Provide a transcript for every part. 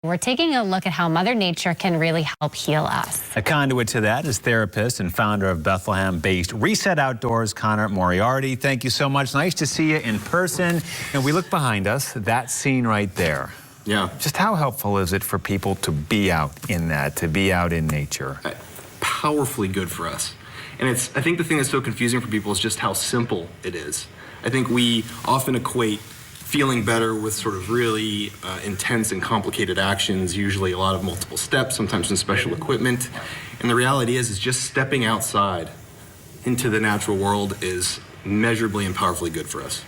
We're taking a look at how Mother Nature can really help heal us. A conduit to that is therapist and founder of Bethlehem-based Reset Outdoors, Moriarty. Thank you so much. Nice to see you in person. And we look behind us, that scene right there. Yeah. Just how helpful is it for people to be out in that, to be out in nature? Powerfully good for us. And I think the thing that's so confusing for people is just how simple it is. I think we often equate feeling better with sort of really intense and complicated actions, usually a lot of multiple steps, sometimes some special equipment. And the reality is just stepping outside into the natural world is measurably and powerfully good for us.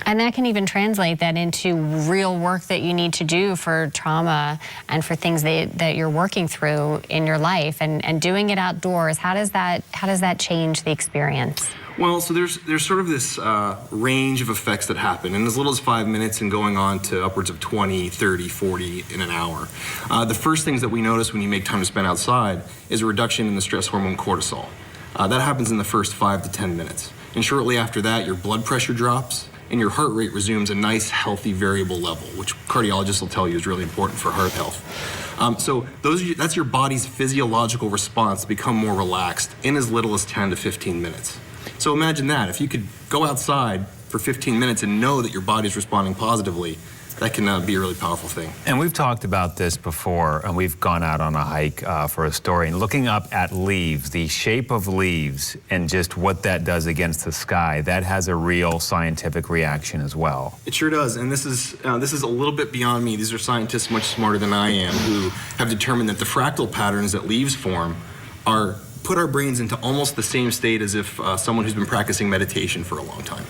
And that can even translate that into real work that you need to do for trauma and for things that you're working through in your life. And doing it outdoors, how does that change the experience? Well, so there's sort of this range of effects that happen in as little as 5 minutes and going on to upwards of 20, 30, 40 in an hour. The first things that we notice when you make time to spend outside is a reduction in the stress hormone cortisol. That happens in the first 5 to 10 minutes. And shortly after that, your blood pressure drops and your heart rate resumes a nice, healthy, variable level, which cardiologists will tell you is really important for heart health. So that's your body's physiological response to become more relaxed in as little as 10 to 15 minutes. So imagine that, if you could go outside for 15 minutes and know that your body's responding positively, that can be a really powerful thing. And we've talked about this before, and we've gone out on a hike for a story, and looking up at leaves, the shape of leaves, and just what that does against the sky, that has a real scientific reaction as well. It sure does, and this is a little bit beyond me. These are scientists much smarter than I am who have determined that the fractal patterns that leaves form put our brains into almost the same state as if someone who's been practicing meditation for a long time.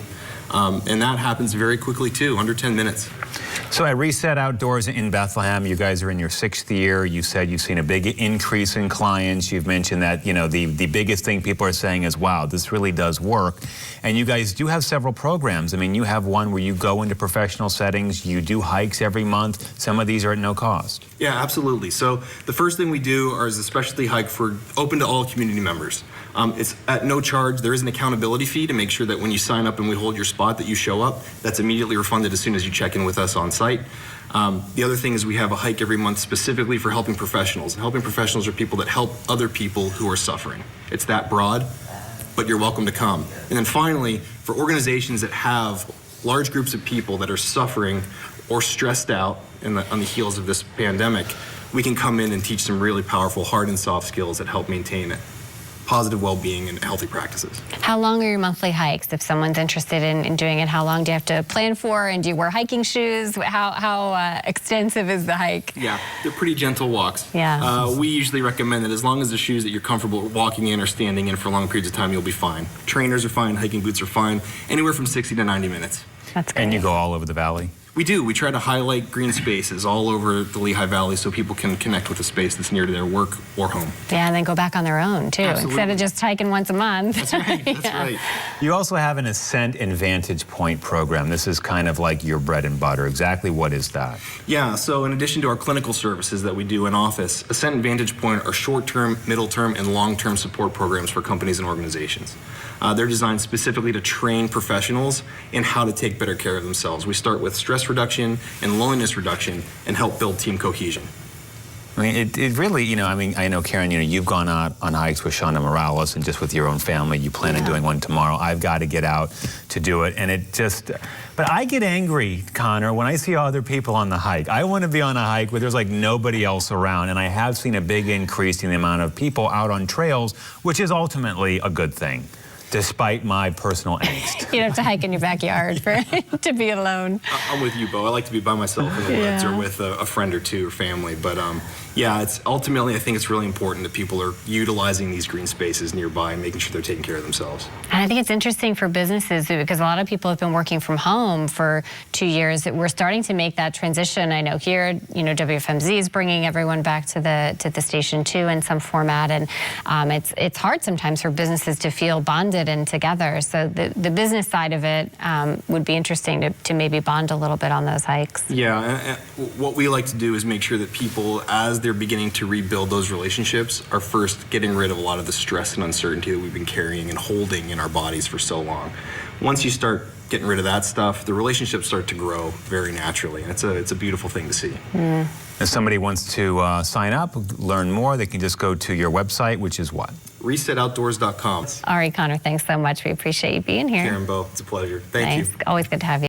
And that happens very quickly too, under 10 minutes. So at Reset Outdoors in Bethlehem, you guys are in your 6th year. You said you've seen a big increase in clients. You've mentioned that, you know, the biggest thing people are saying is, wow, this really does work. And you guys do have several programs. I mean, you have one where you go into professional settings, you do hikes every month. Some of these are at no cost. Yeah, absolutely. So the first thing we do is a specialty hike open to all community members. It's at no charge. There is an accountability fee to make sure that when you sign up and we hold your spot that you show up. That's immediately refunded as soon as you check in with us on site. The other thing is we have a hike every month specifically for helping professionals. And helping professionals are people that help other people who are suffering. It's that broad, but you're welcome to come. And then finally, for organizations that have large groups of people that are suffering or stressed out on the heels of this pandemic, we can come in and teach some really powerful hard and soft skills that help maintain positive well-being and healthy practices. How long are your monthly hikes? If someone's interested in doing it, how long do you have to plan for? And do you wear hiking shoes? How extensive is the hike? Yeah, they're pretty gentle walks. Yeah. We usually recommend that as long as the shoes that you're comfortable walking in or standing in for long periods of time, you'll be fine. Trainers are fine, hiking boots are fine, anywhere from 60 to 90 minutes. That's great. And you go all over the valley? We do. We try to highlight green spaces all over the Lehigh Valley so people can connect with a space that's near to their work or home. Yeah, and then go back on their own, too, Absolutely. Instead of just hiking once a month. That's right. That's Yeah. right. You also have an Ascent and Vantage point program. This is kind of like your bread and butter. Exactly what is that? Yeah, so in addition to our clinical services that we do in office, Ascent and Vantage Point are short-term, middle-term, and long-term support programs for companies and organizations. They're designed specifically to train professionals in how to take better care of themselves. We start with stress reduction and loneliness reduction and help build team cohesion. I mean, it really, you know, I mean, I know, Karen, you know, you've gone out on hikes with Shonda Morales and just with your own family. You plan on doing one tomorrow. I've got to get out to do it. And it just, but I get angry, Connor, when I see other people on the hike. I want to be on a hike where there's like nobody else around. And I have seen a big increase in the amount of people out on trails, which is ultimately a good thing, despite my personal angst. You'd have to hike in your backyard to be alone. I'm with you, Bo. I like to be by myself in the woods or with a friend or two or family. But yeah, it's ultimately, I think it's really important that people are utilizing these green spaces nearby and making sure they're taking care of themselves. And I think it's interesting for businesses because a lot of people have been working from home for 2 years. We're starting to make that transition. I know here, you know, WFMZ is bringing everyone back to the station too in some format, and it's hard sometimes for businesses to feel bonded and together. So the business side of it would be interesting to maybe bond a little bit on those hikes. Yeah, and what we like to do is make sure that people, as they're beginning to rebuild those relationships, are first getting rid of a lot of the stress and uncertainty that we've been carrying and holding in our bodies for so long. Once you start getting rid of that stuff, the relationships start to grow very naturally, and it's a beautiful thing to see. If somebody wants to sign up, learn more, they can just go to your website, which is what? ResetOutdoors.com. All right, Connor, thanks so much. We appreciate you being here. Karen Bo, it's a pleasure. Thank you. Always good to have you.